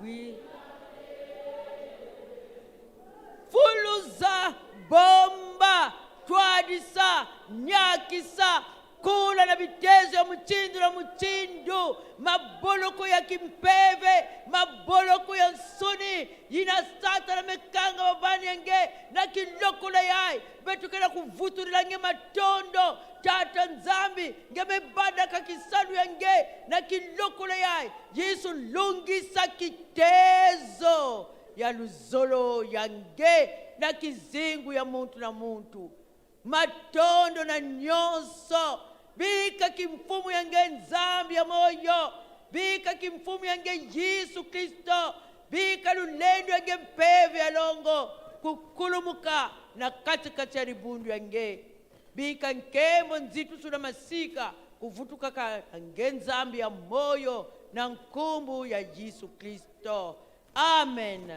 Oui. Fuluza bomba twadisa nyakisa kula na vitezo ya mchindu maboloko ya kimpeve maboloko ya nsuni inasata na mekanga mabani yange na kiloko la yai betu kena kuvutulila nge matondo tata nzambi nge mebada kakisanu yange na kiloko la yai Yesu lungisa kitezo ya luzolo yange na kizingu ya muntu na muntu matondo na nyonso bika kimfumu yange nzambi ya moyo bika kimfumu yange Yesu Kristo bika lulendo yange mpeve ya longo kukulumuka na katikati ya ribundu yange bika nkembo nzitu suna masika kuvutuka kange nzambi ya moyo na nkumbu ya Yesu Kristo. Amen.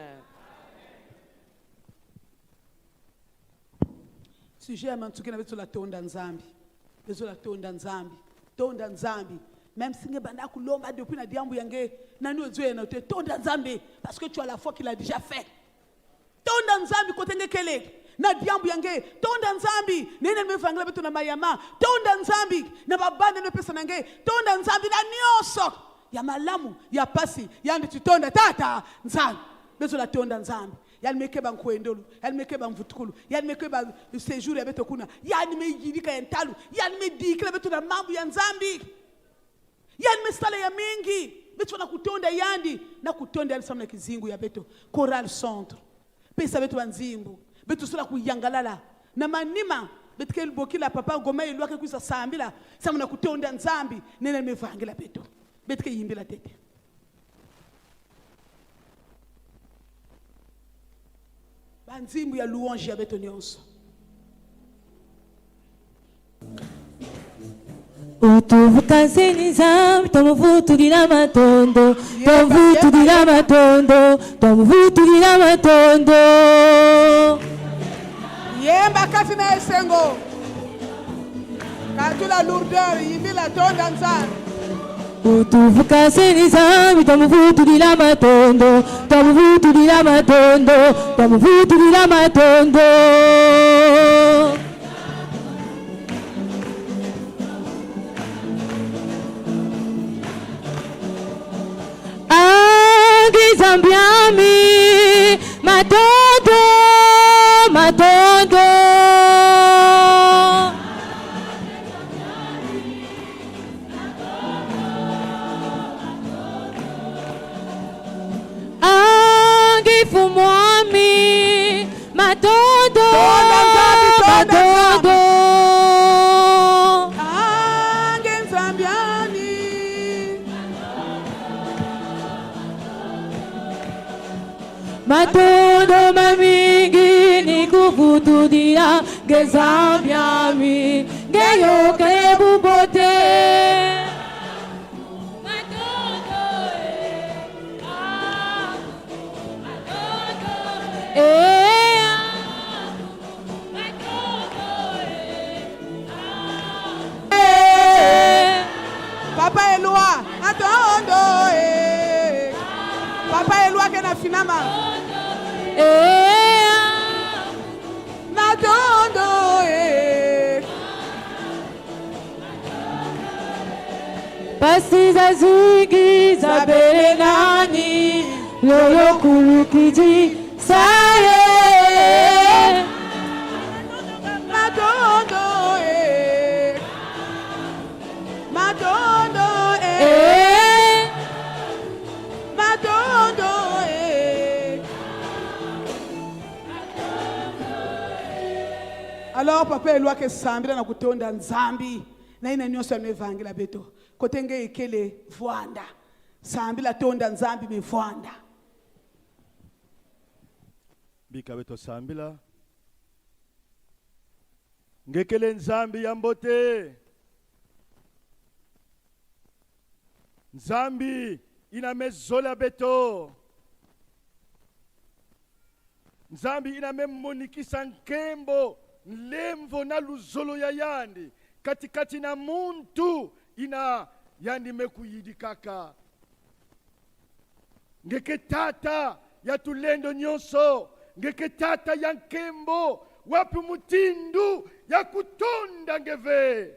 Sujet ya mantuki na betu la tonda nzambi. Betu la tonda nzambi. Tonda nzambi. Même si nge banda kulomba depuis na diambu yange nani ozwe na te tonda nzambi parce que tu as la foi qu'il a déjà fait. Tonda nzambi kotenge kele na diambu yange tonda nzambi nene nimevangela betu na mayama tonda nzambi na babande no pesa nange tonda nzambi na nyoso ya malamu ya pasi yandi tutonda tata nzambi betu la tonda nzambi yani mekeba nkwendolo yani mekeba mvutukulu yani mekeba séjour ya beto kuna yani mejirika ya ntalu yani medikile beto na mambo ya nzambi yani mesala ya mingi beto na kutonda yandi na kutonda yani samna kizingu ya beto Choral Centre pesa beto banzimbu beto sala kuyangalala na manima beto ke bokila papa ngoma yelwa ke kuisa sambila samna kutonda nzambi nene mevangela beto beto ke yimbila tete. Banzimbu ya louange ya beto nyonso. Utuvukazeni nzambi tomuvutulira matondo tomuvutulira matondo tomuvutulira matondo Yemba kati na esengo katula lourdeur yimila tonda nzambi. Utuvukazeni nzambi tomuvutulira matondo tomuvutulira matondo tomuvutulira matondo Zambiami matondo matondo angifumwami matondo matondo matondo mamingi ni kuvutulira ngezambyami ngeyoke bubote matondo Papa Eloi matondo Papa Eloi kena finama matondo pasi za zigi za berenani lolo kulukiji saye matondo matondo matondo Alors papa Eloi ke sambira na kutonda nzambi na ina nyonso ya evangela beto kotenge ikele vwanda sambila tonda nzambi me vwanda bika beto sambila ngekele nzambi ya mbote nzambi ina mezola beto nzambi ina memonikisa nkembo lemvo na luzolo ya yandi katikati na muntu ina yandi mekuyidi kaka ngeke tata ya tulendo nyonso, ngeke tata ya nkembo wapi mutindu ya kutonda ngeve.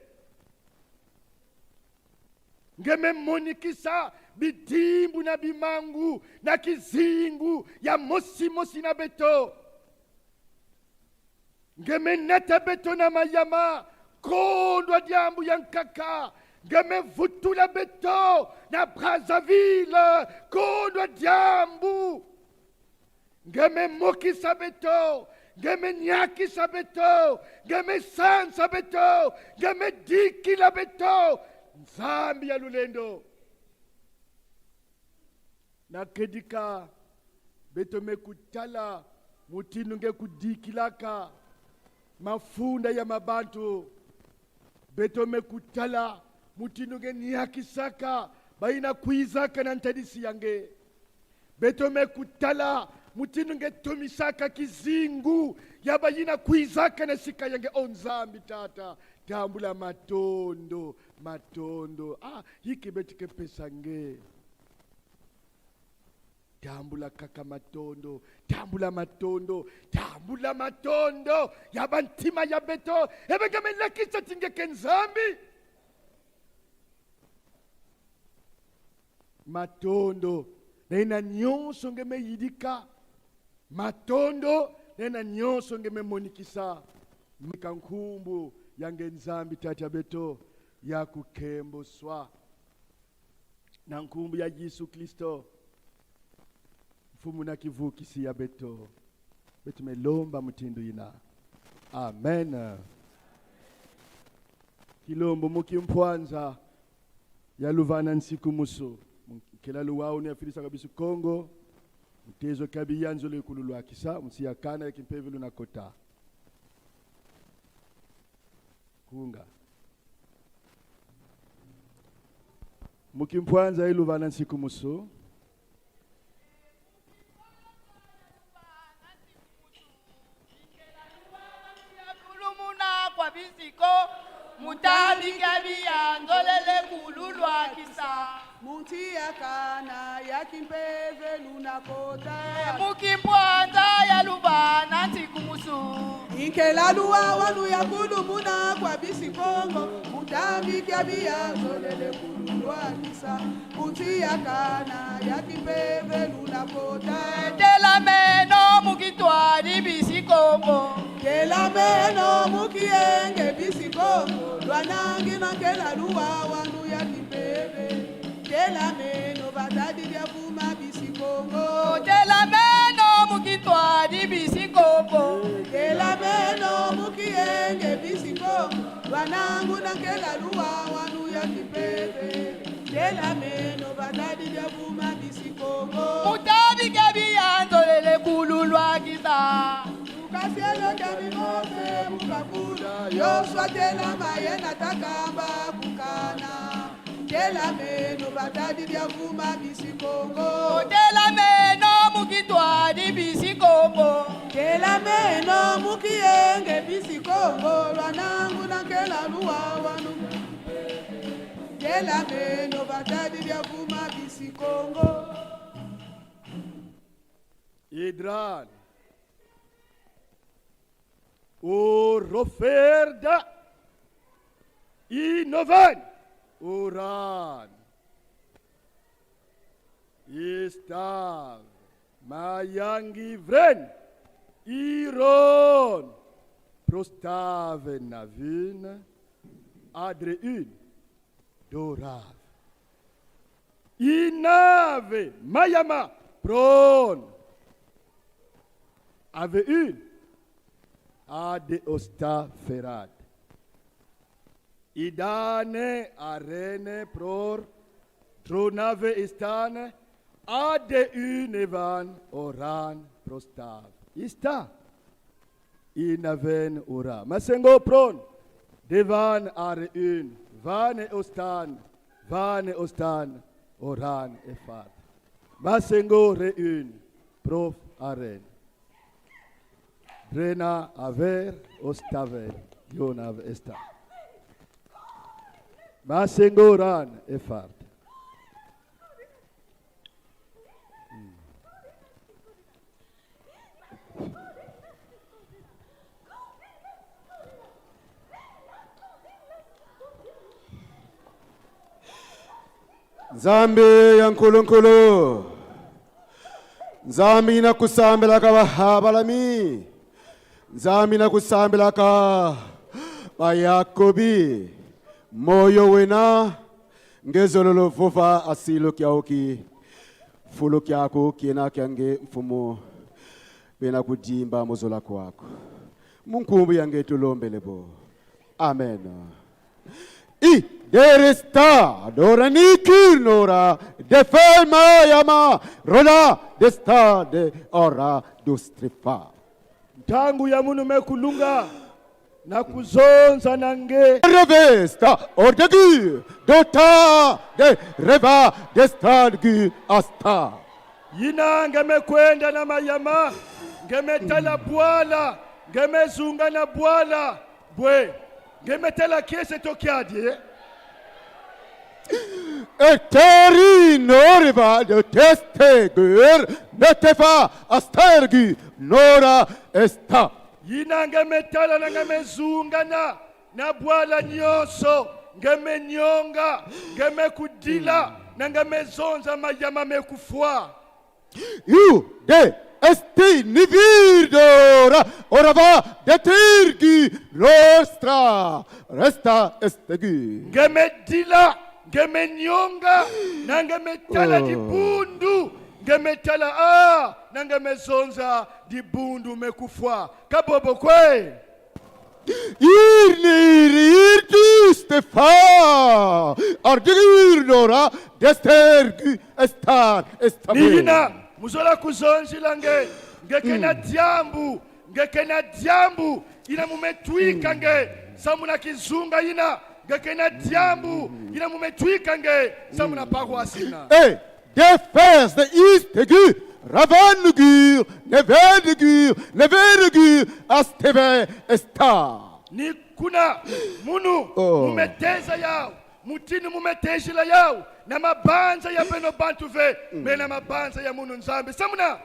Ngememonikisa bidimbu na bimangu na kizingu ya mosi na beto. Ngemeneta beto na mayama kondwa diambu ya nkaka. Ngemevutula beto na Brazzaville kondwa diambu. Ngememokisa beto, ngemenyakisa beto, ngemesansa beto, ngemedikila beto. Nzambi ya lulendo na kedika beto mekutala mutinu nge kudikilaka mafunda ya mabantu. Beto mekutala mutinu nge niyakisaka baina kuizaka na ntadisi yange. Beto mekutala mutinu nge tomisaka kizingu ya baina kuizaka na sika yange. Onzambi tata tambula matondo. Hiki beti ke pesange. Tambula kaka matondo. Tambula matondo. Yabantima ya beto. Ebe kame lakisa tinge kenzambi. Matondo. Nena nyonso ngeme yidika. Matondo. Nena nyonso ngeme monikisa. Mikankumbu yange nzambi tata beto. Ya kukembo swa na nkumbu ya Yesu Kristo mfumu na kivukisi ya beto melomba mutindo ina. Amen. Kilombo mukimpwanza ya luvana nsiku muso kila luwao ni afirisa kabisu Kongo mtezo kabiyanzo lekululu akisa msiyakana ya kimpevilu na kota kunga mukimpwanza iluvana nsiku muso kulumuna kwa bisiko mutabi kabia ndolele kululwa kisa Munti ya kana ya kimpeve luna kota mukimpwanza ya luvana nsiku musu Inkela luwa wanu ya kulumuna kwa bisi Kongo Mutambi kia biya zolele kululwa kisa Munti ya kana ya kimpeve luna kota Tela meno mukitwari bisi Kongo Kela meno mukienge bisi Kongo Lwanangi na kela luwa wanu ya kimpeve Kela meno batadi vya vuma bisi Kongo Tela meno mukitwari bisi Kongo Kela meno mukienge bisi Kongo Lwanangu na kela luwa wanu ya kipepe Kela meno batadi vya vuma bisi Kongo Mutabi kabia ndolele kululwa kisa Ukasielo kami mose mukakula Yoswa tela mayena takamba kukana Kela meno batadi vya vuma bisi Kongo Tela meno mukitwari bisi Kongo Kela meno mukienge bisi Kongo Lwanangu na kela luwa wanu Kela meno batadi vya vuma bisi Kongo Idran Oroferda Inovan Uran Istav Mayangi Vren Iron Prostave Navin Adreun Dorav Inave Mayama Pron Ave une Ade Osta Ferad Idane Arene Pror Tronave Istane Ade une Evan Oran Prostav Ista Inaven Ora Masengo Pron Devan Are une Vane Ostan Oran Efat Masengo Reun Prof Aren Brena Aver Ostaver Yonav Esta Masengo Ran Efat Nzambi ya nkulunkulu, Nzambi na kusambela ka bahabalami, Nzambi na kusambela ka bayakobi, moyo wena ngezololo vuva asilo kiaoki, fulo kiako kiena kiange mfumo bena kujimba mozola kwako. Munkumbu yange tulombelebo. Amen. I there is ta dora nikir nora de ferma yama rola de sta de ora dustrifa. Tangu ya munu mekulunga na kuzonza nange Revesta ordegi dota de reva de stadgi asta. yina ngemekwenda na mayama ngemetala bwala ngemezunga na bwala bwe ngemetala kiese tokiadie Eteri noriva de testegur netefa astergi nora esta. yina ngemetala na ngemezunga na bwala nyonso ngemenyonga ngemekudila na ngemezonza mayama mekufwa You de esti nivirdora orava de tirgi rostra resta estegi. ngemedila ngemenyonga na ngemetala dibundu ngemetala na ngemezonza dibundu mekufwa kabobo kwe Irtu stefa ardirdora destergi estar estabe. niyina muzola kuzonjila ngekena dyambu ngekena dyambu ina mumetwika nge samuna kizunga ina ngekena dyambu ina mumetwika nge samuna pakwasina Hey, de fes de istegi ravangu nevedgu asteve esta. ni kuna munu mumeteza yao mutini mumeteshila yao na mabanza ya beno bantu ve mena mabanza ya munu nzambi samuna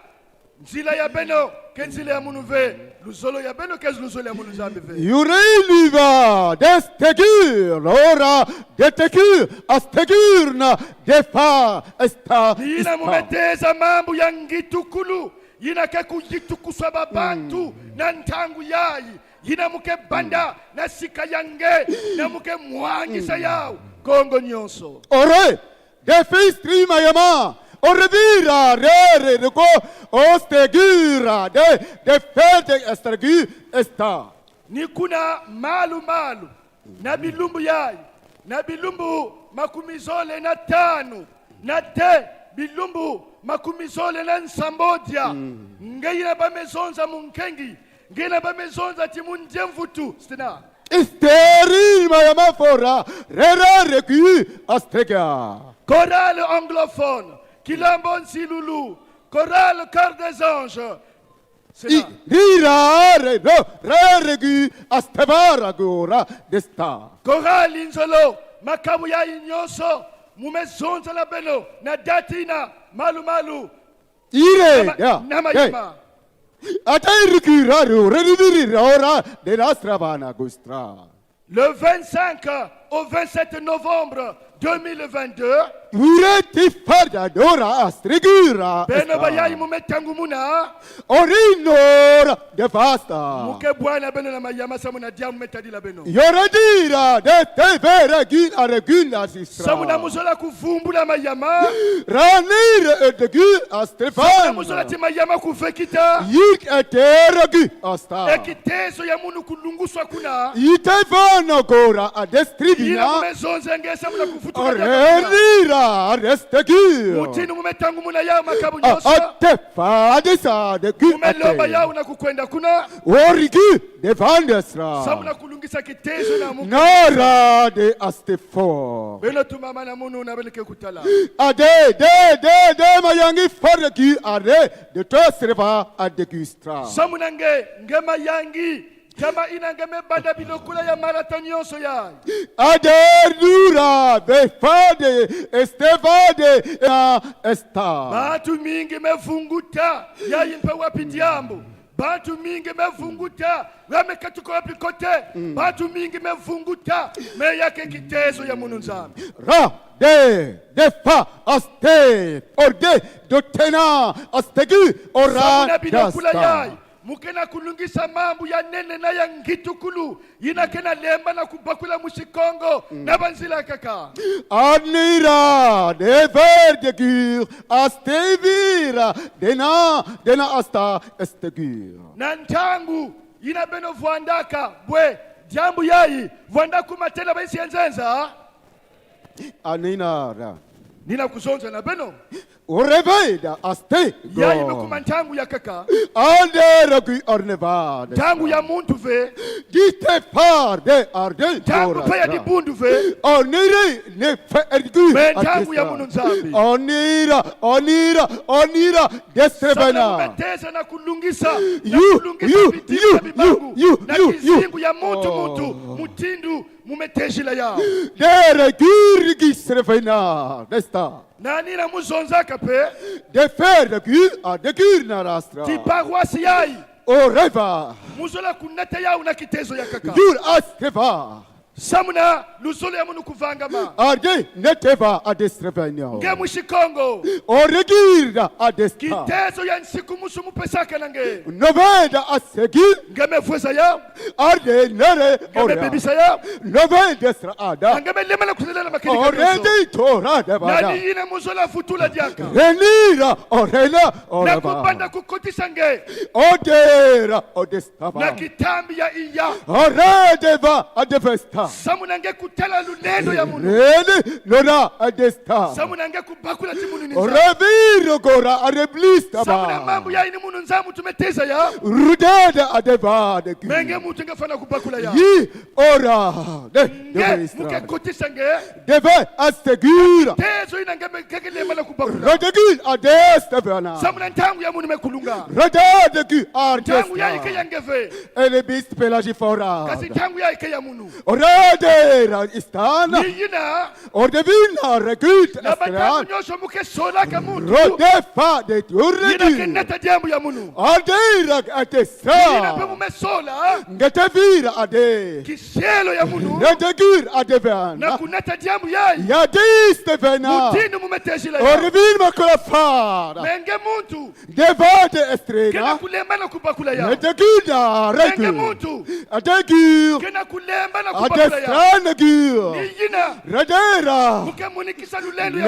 nzila ya beno kenzila ya munu ve luzolo ya beno kez luzolo ya munu nzambi ve Yureliva destegir ora detekir astegir na defa esta. yina mumeteza mambo ya ngitukulu yina kekuyitukuswa babantu na ntangu yayi yina muke banda na sika yange na muke mwangisa yao kongo nyonso Ore defistrima yama orevira rere reko ostegira de fede estergi esta. ni kuna malu na bilumbu yayi na bilumbu makumizole na tanu na te bilumbu makumizole na nsambodia ngeyina bamezonza munkengi ngeyina bamezonza timundye mvutu stina Isterima yama fora rere reki astega. chorale anglophone Kilambo Nsilulu chorale Cœur des Anges stina Rire no reregi astevara gora desta. chorale Inzolo makamu ya inyonso mumezonza la beno na datina malu Ire ya. namayima Atairikira reriviri ora de rastravana gustra. le 25 au 27 novembre 2022 Ureti farda dora astrigira. beno bayayi mumetangu muna Orinora devasta. muke bwana beno na mayama samuna dia mumetadila beno Yoradira de tevera gin aregina sistra. samuna muzola kuvumbula mayama Ranire edegi samuna astefan. muzola ti mayama kuvekita Yik eteregi asta. ekitezo ya munu kulunguswa kuna Itevana gora yina adestrivina. mumezonze ngesa muna kufutuka Orenira arestegi. mutini mumetangu muna yao makabu nyonso Atefa desa de mumelomba ate. yao na kukwenda kuna Origi de vandesra. samuna kulungisa kitezo na muku Nara de astefo. beno tumama na munu unabeleke kutala Ade de mayangi faragi are de tosreva adegustra. samunange ngema yangi kama ina ngeme banda bilokula ya marathon yonso ya Aderdura befade estevade na esta. batu mingi mevunguta ya impe wapi diambu bantu mingi mevunguta wamekatuka wapi kote bantu mingi mevunguta meyake kitezo ya munu nzambi Ra, de fa, aste, orde, dotena, astegu, ora, samuna binakula yai dasta. mukena kulungisa mambo ya nene na ya ngitukulu yinakena lemba na kubakula mushikongo na banzila kaka Adnira, de verdegur, astevira, dena asta, estegur. na ntangu yinabeno vuandaka bwe jambu yayi vuandaku matela baisi yenzenza Aninara. nina kuzonza na beno Ureveda, aste, yayi mekuma ntangu ya kaka Andere qui ornevade. ntangu ya muntu ve Dite par de arde. ntangu paya di bundu ve Onire ne fe ergu. me ntangu ya munu nzambi Onira, destrevena. umeteza na kulungisa You, na kizingu ya mutu mutindu mumetejila yao Dere gurgi strevena. Desta. nani na muzonzaka pe De fer de gur a de gur na rastra. ti paroisse yayi Oreva. muzola kunata yao na kitezo ya kaka Gur astreva. samuna luzolo ya munu kuvangama Arde neteva a destrevena. nge mushikongo Oregirda a desta. kitezo ya nsiku musu mupesaka nange Noveda asegir. nge mefweza yao Arde nere nge ora. mebebisa yao Noveda strada. nge melema na kuzelela makini kabisa Orede tora de bada. nani yina muzola futula diaka Renira orela na orava. kupanda kukotisa nge Odera na odestava. kitambi ya iya Oredeva adevesta. samuna nge kutela lunendo ya munu Rene lona adesta. samuna nge kubakula ti munu ninza Oreviro gora areblista samuna ba. mambo ya ini munu nzamu tumeteza ya Rudeda adeva de menge mutu nge fana kubakula ya Yi ora de nge muke devestra. kotisa nge Deve astegura. tezo ina nge kekelema na kubakula Rodegil adestavana. samuna ntangu ya munu mekulunga Rodegil ntangu ya ike artesta. ya ngeve Elebist pelagifora. kasi ntangu ya ike ya munu Oredera istana. yiyina Ordevina regut na batangu estran. nyosho muke solaka muntu Rodefa de yina turregi. keneta jambu ya munu Adera yina pe atestra. mumesola Ngetevira ade. kishelo ya munu Redegir na adevana. kuneta jambu yayi Yadistevena. mutinu mumeteshila ya Orvin makola fara. menge muntu Devade kena estrena. kulemba na kubakula ya Redegida menge regu. muntu Adegir. kena kulemba na kubakula ya Adestrana gir. yiyina Redera. muke munikisa lulendo ya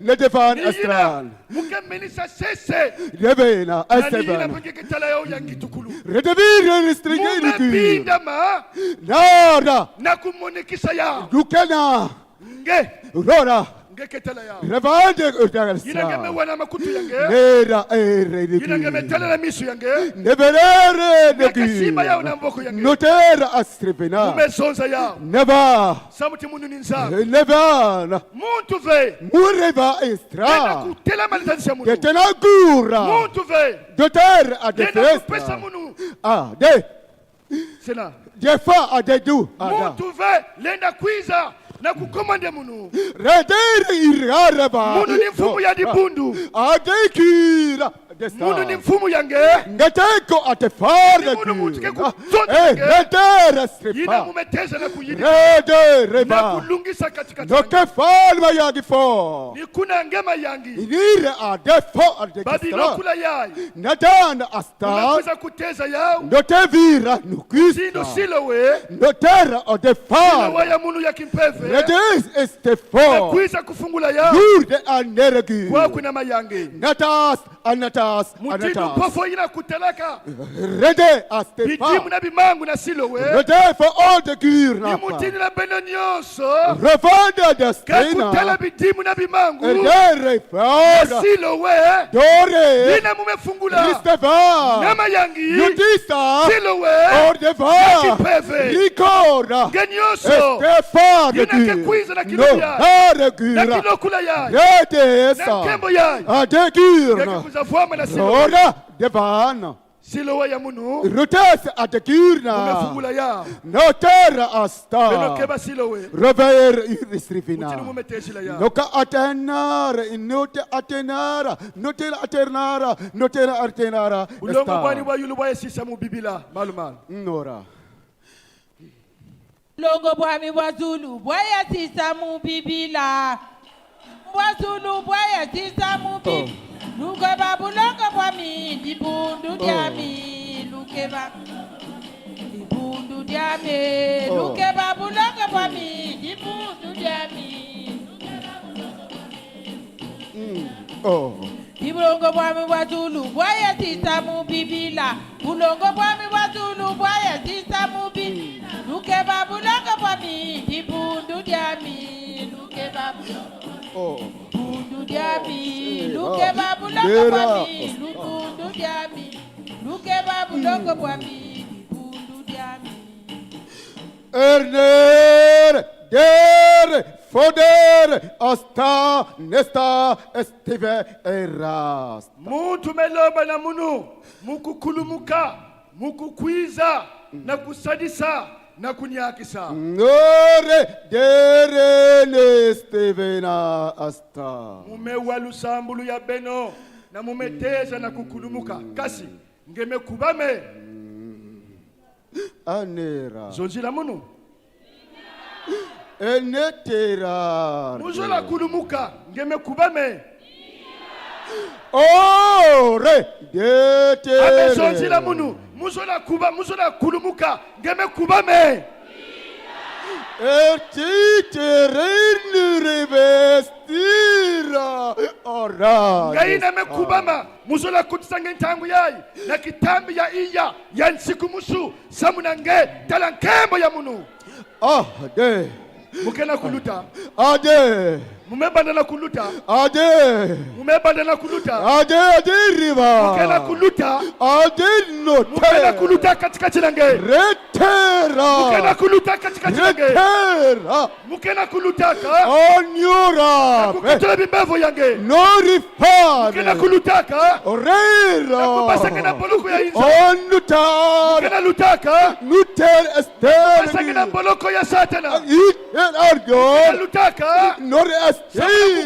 Nedevan yiyina estran. muke menisa sese Devena na yiyina estevana. peke ketala yao ya ngitukulu Redevira restringir. mumepinda ma Nada. na kumunikisa ya Dukena. nge Rora. nge ketala yao Revande yina nge utarsa. mewana makutu yange Nera yina nge ere. metala na misu yange Neverere nge kasima yao na negi. mboko yange Notera astrevena. mumesonza yao Neva. samuti munu ni nzambe Nevana. muntu ve Mureva kena estra. kutela malizanisa munu Ketena gura. muntu ve Doter kena adefesta. kupesa munu Ah, de. sena Jefa adedu. Ada. muntu ve lenda kwiza na kukomande munu Redere irareba. munu ni mfumu ya dibundu Adekira. munu ni mfumu yange Ngateko atefara. Munu mutike Eh, kuzote nge. redere yina strepa. mumeteza na kuyini Rede na reba. kulungisa katika tangi Nokefalma yagifo. ni kuna ngema yangi Inire adefo babilo adekistra. kula yayi Nadana asta. unakweza kuteza yao Ndotevira sindo nukista. silo we Ndotera silo odefara. waya munu ya kimpeve Redes na estefo. kwiza kufungula yao Yurde aneregi. kwa kuna mayangi Natas anatas mutindo anatas. pofo ina kutelaka Rede astefa. bidimu na bimangu na silo we Rede for all the gear ni napa. mutini na beno nyonso Revanda kakutela destena. bidimu na bimangu Edere na fara. silo we Dore. yina mumefungula Christopher. na mayangi Yudista. silo we Ordeva. Yakipeve. Likora. ngenyonso Estefan de Yina gear. kekwinza na No, kilobya. hare na gira. kilokula yayi Rede na esa. nkembo yayi Adegir. ngekekuza vwama na silo Ora devana. silowa ya munu Rotes atakirna. umefungula ya Notera asta. beno keba silowe Rever mutini irisrifina. mumeteshila ya Noka atenara, inote atenara, notera atenara, notera atenara. ulongo bwani bwa yulu bwa yesisa mu bibila malumal Nora. Longo bwami bwazulu bwayasisa mu bibila bwazulu bwayasisa mu bibila luke babulongo bwami dibundu dyami luke ba dibundu dyami luke babulongo bwami dibundu dyami Oh. Ibulongo bwami bwazulu bwayasisa mu bibila bulongo bwami bwazulu bwayasisa mu bibila luke babulongo bwami dibundu dyami luke babulongo Oh. bundu dyami luke babulongo bwami lubundu dyami luke babulongo bwami dibundu dyami Erner, der, foder, asta, nesta, estive, erast. muntu melomba na munu mukukulumuka mukukwiza na kusadisa na kunyakisa Nore, dere, nestive, na asta. mumewa lusambulu ya beno na mumeteza na kukulumuka kasi ngeme kubame Anera. zonjila munu Enetera. muzola kulumuka ngeme kubame Ore, detere. abe zonjila munu muzola kulumuka ngeme kubame Etiterin revestira. Ora. ngaina mekubama muzola kutisange ntangu yayi na kitambi ya iya ya nsiku musu samunange talankembo ya munu Ade. mukena kuluta Ade. mumebandana kuluta Ade. mumebandana kuluta Ade riba. mukena kuluta Ade mukena note. kuluta katikati nange Retera. mukena kuluta katikati nange Retera. mukena kuluta ka Onyura. kukutola bimbevo yange mukena Norifane. kuluta ka Orera. kupasanga na boloko ya inza Onutar. mukena lutaka Nuter kupasanga na ester. boloko ya satana Iten argo. lutaka Nor ester.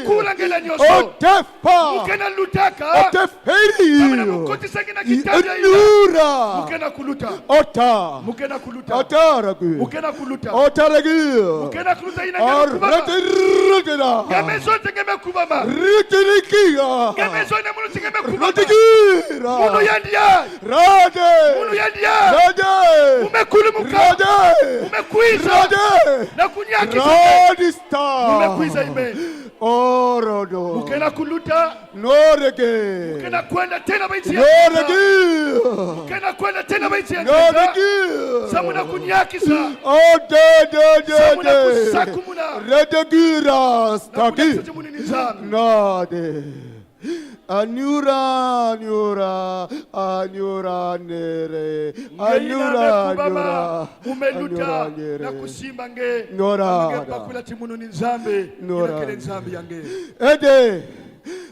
kukula ngela nyoso Otefa. mukena lutaka Oteferi. Samuna mukotisanga na kitabu ya inza Enura. mukena kuluta Ota. mukena kuluta Otaragu. mukena kuluta Otaragu. mukena kuluta ina ngeme kubama Arretirutera. ngeme zote ngeme kubama Ritirikia. ngeme zote munu ngeme kubama Ratigira. munu yandia Rade. munu yandia Rade. umekulumuka Rade. umekwiza Rade. na kunyakisa Radista. umekwiza ime Orodo. mukena kuluta Norege. mukena kwenda tena baiti ya Norege. mukena kwenda tena baiti ya Norege. samuna kunyakisa Ode. samuna kusakumuna Redegira. na Staki. kunyakisa muni nizami Nade. Anyura nere. Ngeina mekubama Anyura mumeluta nere. na kusimba nge Nora. nge pakula timunu ni nzambe Nora. ina kele nzambe yange Ede.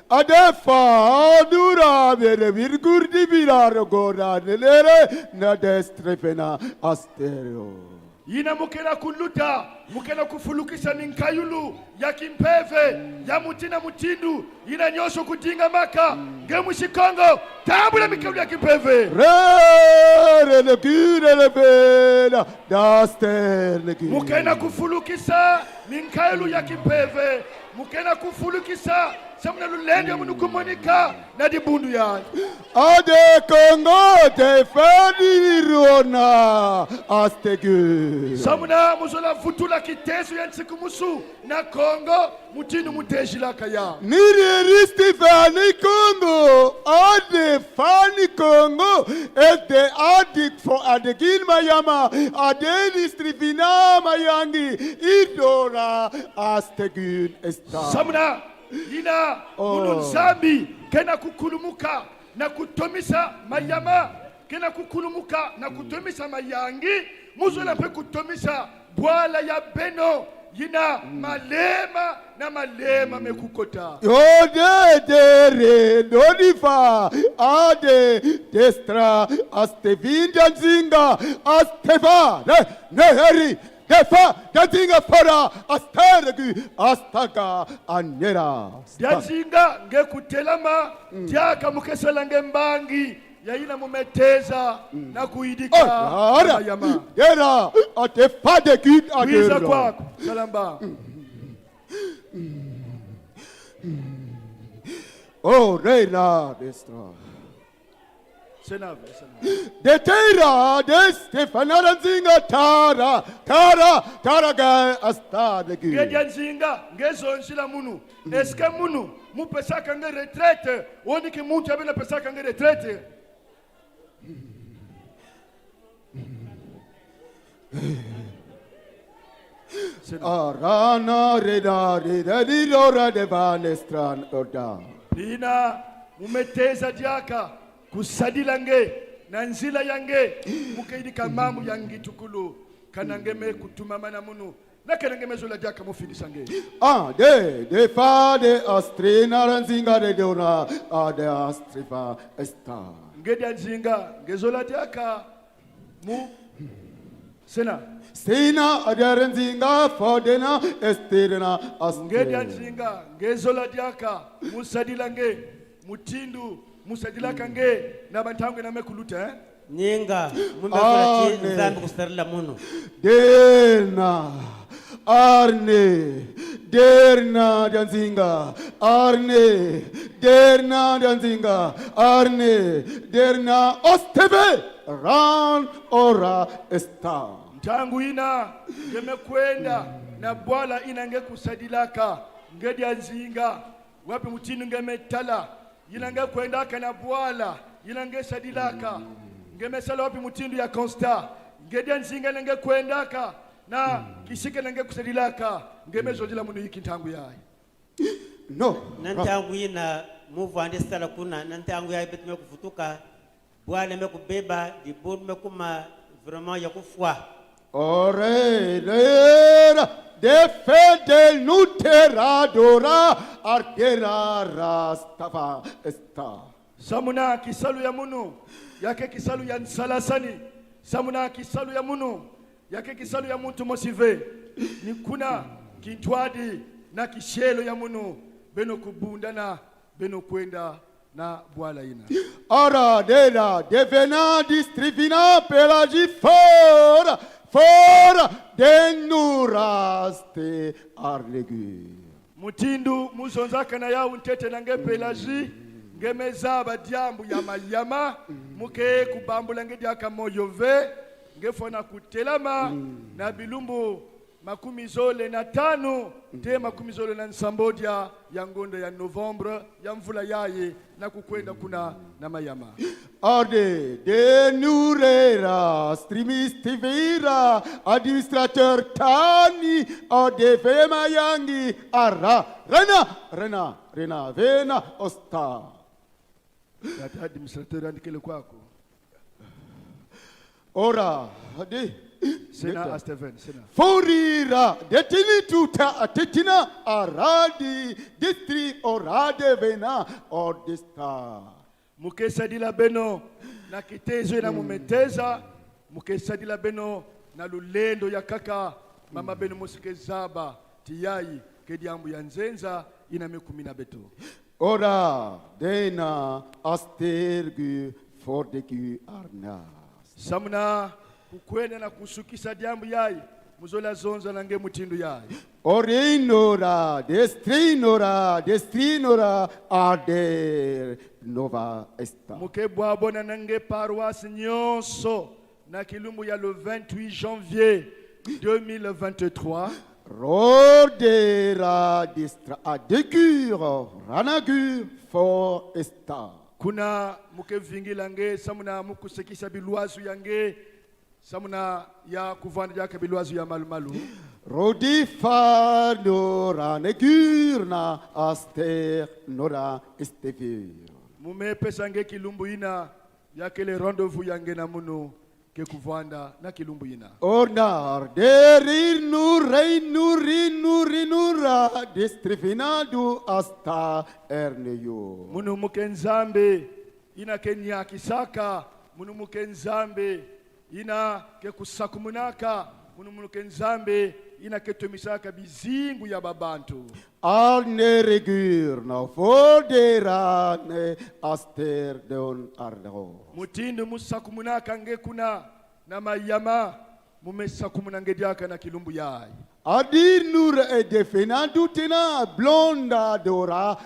Adefa anyura vere virgurdi viraro gora nelere na destrefena astereo. ina mukena kuluta mukena kufulukisa ni nkayulu ya kimpeve ya mutina mutindu ina nyosho kudinga maka nge mushikongo tambula mikaulu ya kimpeve Re le kire le bela daster le kire. mukena kufulukisa ni nkayulu ya kimpeve mukena kufulukisa samuna lulende munu kumonika na dibundu ya Ade Congo te fadi rona astegu. samuna muzola futula kitesu ya nsiku musu na Kongo mutindu muteshila kaya Niri risti fani Congo. Ade fani Congo. Ede adik for adegin mayama. Ade distrifina mayangi. Idora astegun esta. samuna ina munu nzambi kena kukulumuka na kutomisa mayama kena kukulumuka na kutomisa mayangi muzola pe kutomisa bwala ya beno yina malema na malema mekukota. Yode dere nodifa ade destra astevinda nzinga astefa neheri defa danzinga fara astergu astaga anera. Danzinga ngekutelama tiaka mukesela ngembangi yaina mumeteza na kuidika mayama. Dera atefa de gud Kuiza adera. kwako salamba. Oh reina destra. Senave. De tera de Stefanara nzinga tara ga astadegu. Ngedanzinga ngezonshila munu. Eske munu mupesaka nge retraite woni ki muntu abena pesaka nge retraite. Arana reda dora de vanestran oda. Nina mumeteza diaka kusadila nge na nzila yange mukaidika mambo yangi tukulu kanangeme kutumama na munu na kanangeme zola diaka mufidisa nge. De fa de astrina ranzinga de dona de astrifa esta. Ngedanzinga ngezola diaka mu sena. Sina adaranzinga fodena esterna aste. Ngedanzinga ngezola diaka musadila nge mutindu musadila kange na bantangu na mekuluta Nyinga mumefura chi nzambi kusarila munu. Derna danzinga arne derna osteve ran ora esta. Tangu ina ngemekwenda na bwala ina ngekusadilaka ngedianzinga wapi mutinu ngemetala ina ngekwendaka na bwala ina ngesadilaka ngemesala wapi mutindu ya Constant ngedianzinga ngekwendaka na kishike ngekusadilaka ngemezojila munu hiki ntangu yayi. No. Nantangu ina muvu ande sala kuna nantangu ya betu mekufutuka bwala mekubeba diburu mekuma vraiment ya kufwa. Ore lera de fede nuteradora artera rastafa esta. Samuna kisalu ya munu yake kisalu ya nsalasani. Samuna kisalu ya munu yake kisalu ya muntu mosive. Ni kuna kintwadi na kishelo ya munu beno kubundana beno kwenda na bwala ina. Ara dera devena distrivina pelagi fora denuraste arlegu. Mutindu muzonzaka na ya untete na nge pelagi ngemezaba diambu ya mayama muke kubambula nge diaka moyove ngefona kutelama na bilumbu 15 te 15 ya ngondo ya Novembre ya mvula yaye na kukwenda kuna na mayama. Arde denurera streamistivira administrateur tani adevema yangi ara rena vena osta. Data administrateur andikele kwako. Ora de Sena Steven sena. Forira detini tuta atetina aradi distri orade vena ordesta. Mukesadila beno na kitezo ina mumeteza mukesadila beno na lulendo ya kaka mama beno musikezaba tiyai kediambu ya nzenza ina 10 beto. Ora dena astergu fordegu arna. Samuna kukwenda na kusukisa diambu yai muzola zonza na nge mutindu yai. Orinora destrinora ader nova esta. Mukebwa bona nange paroisse nyonso na kilumbu ya le 28 janvier 2023. Rodera distra adegur ranagur for esta. Kuna mukevingila nge samuna mukusekisa bilwazu yange samuna ya kuvanda jaka bilwazu ya malumalu. Rodifa nora negurna aster nora estevir. Mume pesa nge kilumbu ina yakele rendezvous yange na munu ke kuvanda na kilumbu ina. Ornar derir nura distrifina du asta erneyo. Munu mukenzambe ina kenya kisaka, munu mukenzambe ina ke kusakumunaka, munu mukenzambe ina ke tumisaka bizingu ya babantu. Arne regur na foderane aster don ardo. Mutindu musakumunaka nge kuna na mayama mumesakumuna ngediaka na kilumbu yai. Adir nur e defina dutina blonda dora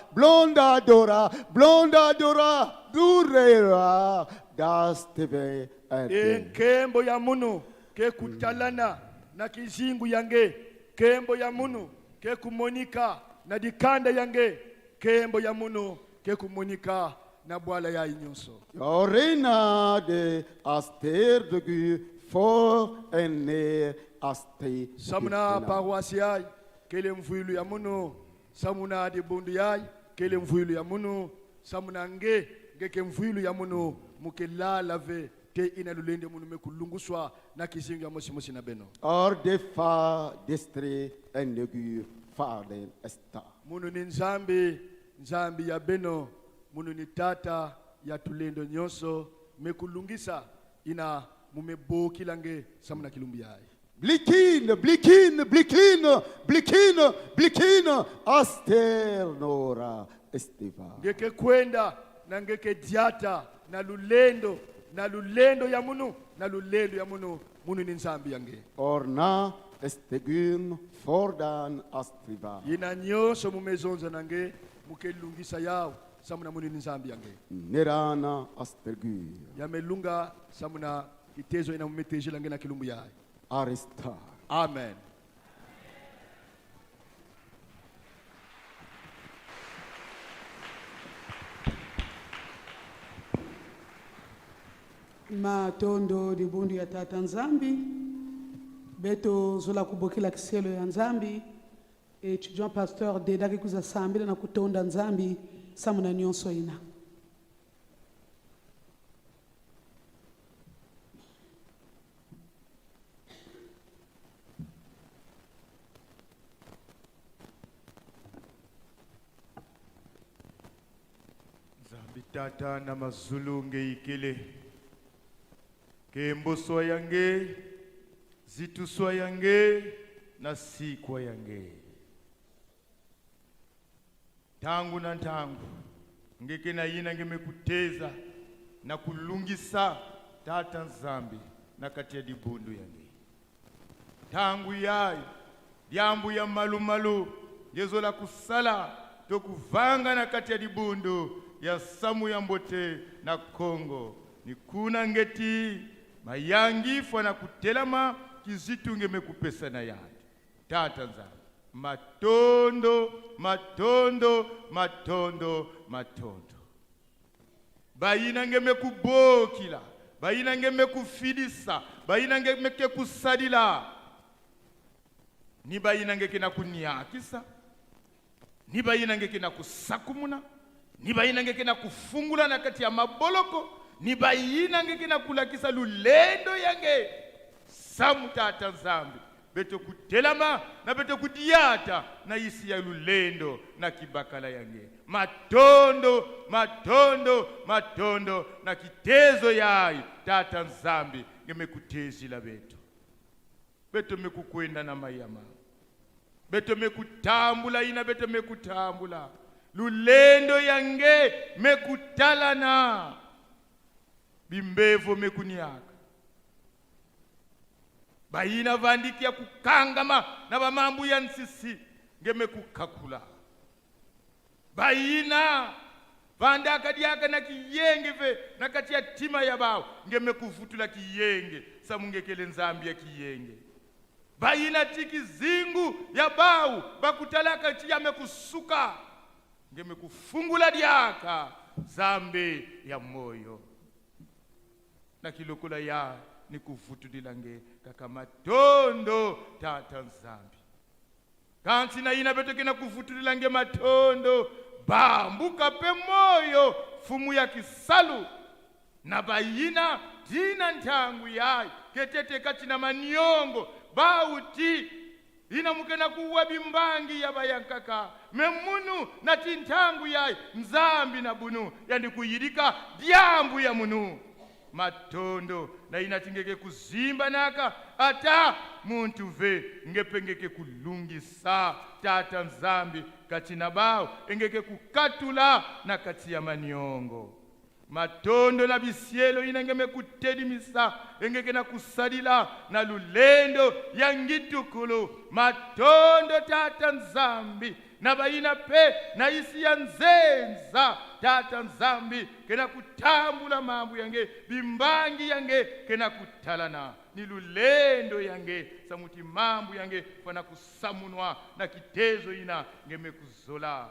durera dasteve ete. Kembo ya munu ke kutalana na kizingu yange, kembo ya munu ke kumonika na dikanda yange, kembo ya munu ke kumonika na bwala ya inyuso. Yorena de aster de gu for ene aste. Samuna paroisse yai kele mvuilu ya munu, samuna de bundu yai kele mvuilu ya munu, samuna ngeke mvuilu ya munu mukela lave te ina lulende munu mekulunguswa na kizingu ya mosi na beno. Or de fa destre ene gu farden esta. Munu ni nzambi ya beno, munu ni tata ya tulendo nyoso mekulungisa ina mumeboki lange samuna kilumbi yai. Blikin, aster nora estiva. Ngeke kwenda na ngeke diata na lulendo ya munu, na lulendo ya munu, munu ni nzambi yange. Orna estegum fordan astriva. Ina nyoso mumezonza nange mukelungisa yao samuna munu ni nzambi yange. Nerana astergu. Yamelunga samuna itezo ina mumeteje lange na kilumbu yai. Aristar. Amen. Matondo di bundu ya tata nzambi beto zola kubokela kiselo ya nzambi étudiant pasteur dedaki kuza sambila na kutonda nzambi samuna nyonso ina. Tata na mazulu ngeikele kemboswa yange zituswa yange na sikwa yange tangu na tangu ngeke na yina ngemekuteza na kulungisa tata nzambi na kati ya dibundu yange tangu yai diambu ya malumalu yezo la kusala tokuvanga na kati ya dibundu ya samu ya mbote na Kongo ni kuna ngeti mayangifwa na kutelama kizitu ngemekupesa na yadi tata nzambi matondo bayina ngemekubokila bayina ngemekufidisa bayina ngemekusadila ni bayina ngekina kuniakisa ni bayina ngekina kusakumuna ni bayina ngekina kufungula na kati ya maboloko ni bayina ngekina kulakisa lulendo yange samu tata nzambi beto kutelama na beto kudiata na isi ya lulendo na kibakala yange matondo na kitezo yai tata nzambi ngemekutezi la beto mekukwenda na mayama beto mekutambula ina beto mekutambula lulendo yange mekutalana bimbevo mekuniaka bayina vandiki ya kukangama na bamambu ya nsisi ngemekukakula bayina vandaka diaka na kiyenge ve na kati ya tima ya bao ngemekuvutula kiyenge samungekele nzambi ya kiyenge bayina tiki zingu ya bao bakutalaka chia mekusuka ngemekufungula diaka zambe ya moyo na kilokula ya ni kuvutulilange kaka matondo tata nzambi kansi na ina beto kina kuvutulilange matondo bambuka pe moyo fumu ya kisalu na bayina dina nthangu yayi ketete kachina maniongo bauti ina mukena kuwa bimbangi ya bayankaka memunu na tinthangu yayi mzambi na bunu yandi kuyirika dyambu ya munu matondo na inatingeke kuzimba naka ata muntu ve ngepengeke kulungisa tata mzambi kachina bao engeke kukatula na kati ya maniongo matondo na bisielo inangeme kutedimisa engeke na kusadila na lulendo ya ngitukulu matondo tata nzambi na baina pe na isi ya nzenza tata nzambi kena kutambula mambu yange bimbangi yange kena kutalana ni lulendo yange samuti mambu yange fana kusamunwa na kitezo ina ngeme kuzola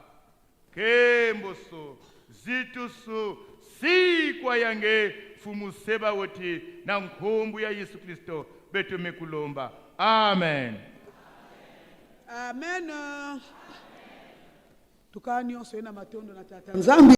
kemboso zitusu sikwa yange fumuseba wote na nkombu ya Yesu Kristo beto mekulomba amen amen tukanyonso ena matondo na tata nzambi